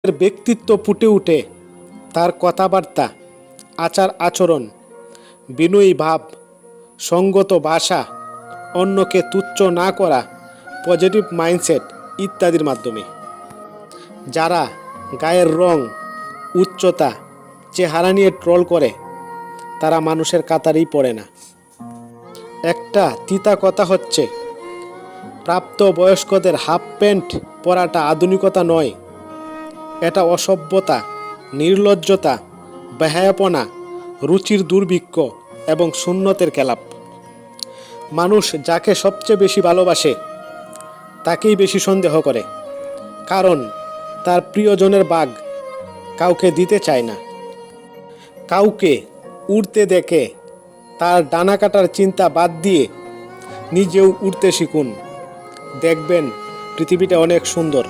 এর ব্যক্তিত্ব ফুটে ওঠে তার কথাবার্তা, আচার আচরণ, বিনয়ী ভাব, সঙ্গত ভাষা, অন্যকে তুচ্ছ না করা, পজিটিভ মাইন্ডসেট ইত্যাদির মাধ্যমে। যারা গায়ের রং, উচ্চতা, চেহারা নিয়ে ট্রল করে তারা মানুষের কাতারেই পড়ে না। একটা তিতা কথা হচ্ছে, প্রাপ্ত বয়স্কদের হাফ প্যান্ট পরাটা আধুনিকতা নয়, এটা অসভ্যতা, নির্লজ্জতা, বেহায়াপনা, রুচির দুর্ভিক্ষ এবং শূন্যতের খেলাপ। মানুষ যাকে সবচেয়ে বেশি ভালোবাসে তাকেই বেশি সন্দেহ করে, কারণ তার প্রিয়জনের ভাগ কাউকে দিতে চায় না। কাউকে উড়তে দেখে তার ডানা কাটার চিন্তা বাদ দিয়ে নিজেও উড়তে শিখুন, দেখবেন পৃথিবীটা অনেক সুন্দর।